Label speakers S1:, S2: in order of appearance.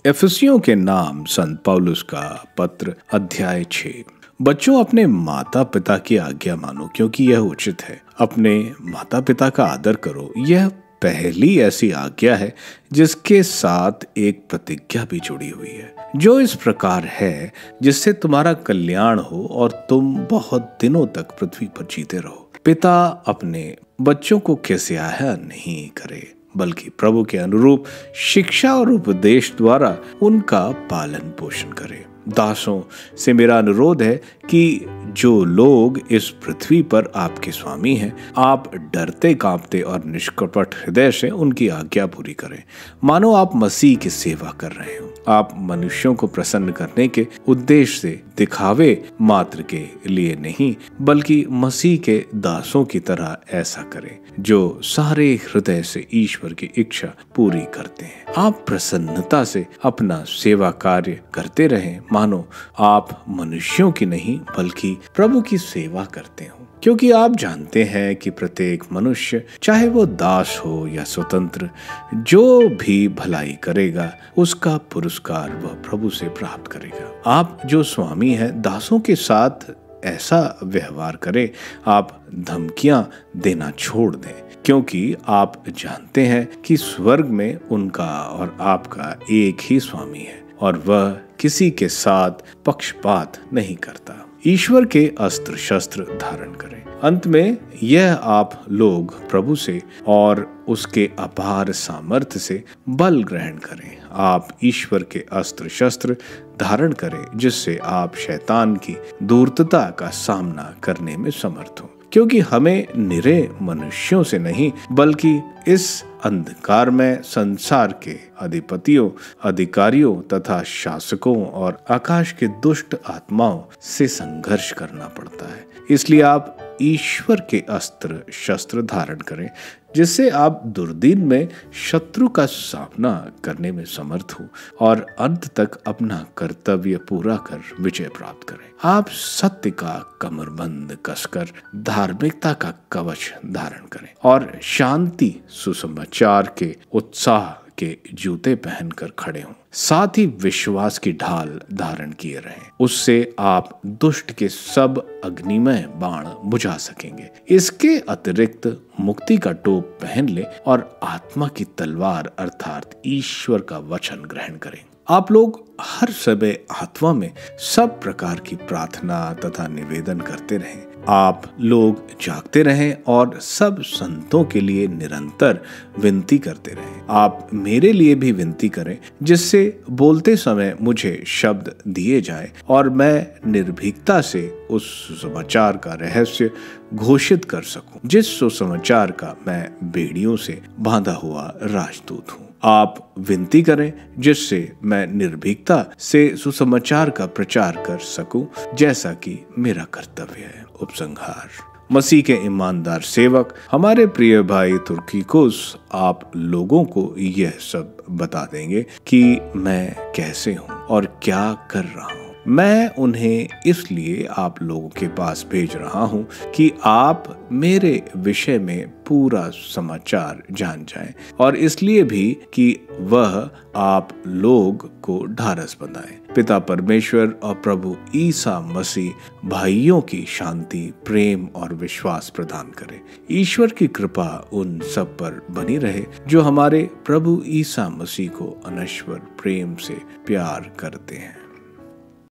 S1: इफिसियों के नाम संत पौलुस का पत्र अध्याय 6। बच्चों, अपने माता पिता की आज्ञा मानो, क्योंकि यह उचित है। अपने माता पिता का आदर करो। यह पहली ऐसी आज्ञा है जिसके साथ एक प्रतिज्ञा भी जुड़ी हुई है, जो इस प्रकार है, जिससे तुम्हारा कल्याण हो और तुम बहुत दिनों तक पृथ्वी पर जीते रहो। पिता अपने बच्चों को किस्याहा नहीं करे, बल्कि प्रभु के अनुरूप शिक्षा और उपदेश द्वारा उनका पालन पोषण करे। दासों से मेरा अनुरोध है कि जो लोग इस पृथ्वी पर आपके स्वामी हैं, आप डरते कांपते और निष्कपट हृदय से उनकी आज्ञा पूरी करें, मानो आप मसीह की सेवा कर रहे हो। आप मनुष्यों को प्रसन्न करने के उद्देश्य से दिखावे मात्र के लिए नहीं, बल्कि मसीह के दासों की तरह ऐसा करें, जो सारे हृदय से ईश्वर की इच्छा पूरी करते हैं। आप प्रसन्नता से अपना सेवा कार्य करते रहें, मानो आप मनुष्यों की नहीं बल्कि प्रभु की सेवा करते हो, क्योंकि आप जानते हैं कि प्रत्येक मनुष्य, चाहे वो दास हो या स्वतंत्र, जो भी भलाई करेगा उसका पुरस्कार वह प्रभु से प्राप्त करेगा। आप जो स्वामी हैं, दासों के साथ ऐसा व्यवहार करें। आप धमकियां देना छोड़ दें, क्योंकि आप जानते हैं कि स्वर्ग में उनका और आपका एक ही स्वामी है, और वह किसी के साथ पक्षपात नहीं करता। ईश्वर के अस्त्र शस्त्र धारण करें। अंत में यह आप लोग प्रभु से और उसके अपार सामर्थ्य से बल ग्रहण करें। आप ईश्वर के अस्त्र शस्त्र धारण करें, जिससे आप शैतान की धूर्तता का सामना करने में समर्थ हो, क्योंकि हमें निरे मनुष्यों से नहीं, बल्कि इस अंधकार में संसार के अधिपतियों, अधिकारियों तथा शासकों और आकाश के दुष्ट आत्माओं से संघर्ष करना पड़ता है। इसलिए आप ईश्वर के अस्त्र शस्त्र धारण करें, जिससे आप दुर्दिन में शत्रु का सामना करने में समर्थ हो और अंत तक अपना कर्तव्य पूरा कर विजय प्राप्त करें। आप सत्य का कमरबंद कसकर धार्मिकता का कवच धारण करें और शांति सुसमाचार के उत्साह के जूते पहनकर खड़े हों। साथ ही विश्वास की ढाल धारण किए रहें, उससे आप दुष्ट के सब अग्निमय बाण बुझा सकेंगे। इसके अतिरिक्त मुक्ति का टोप पहन ले और आत्मा की तलवार अर्थात ईश्वर का वचन ग्रहण करें। आप लोग हर समय आत्मा में सब प्रकार की प्रार्थना तथा निवेदन करते रहें। आप लोग जागते रहें और सब संतों के लिए निरंतर विनती करते रहें। आप मेरे लिए भी विनती करें, जिससे बोलते समय मुझे शब्द दिए जाए और मैं निर्भीकता से उस सुसमाचार का रहस्य घोषित कर सकूं, जिस सुसमाचार का मैं बेड़ियों से बांधा हुआ राजदूत हूं। आप विनती करें, जिससे मैं निर्भीकता से सुसमाचार का प्रचार कर सकूं, जैसा कि मेरा कर्तव्य है। उपसंहार। मसीह के ईमानदार सेवक हमारे प्रिय भाई तुर्कीकोस आप लोगों को यह सब बता देंगे कि मैं कैसे हूँ और क्या कर रहा हूँ। मैं उन्हें इसलिए आप लोगों के पास भेज रहा हूं कि आप मेरे विषय में पूरा समाचार जान जाएं, और इसलिए भी कि वह आप लोग को ढाढ़स बंधाएं। पिता परमेश्वर और प्रभु ईसा मसीह भाइयों की शांति, प्रेम और विश्वास प्रदान करे। ईश्वर की कृपा उन सब पर बनी रहे जो हमारे प्रभु ईसा मसीह को अनश्वर प्रेम से प्यार करते हैं।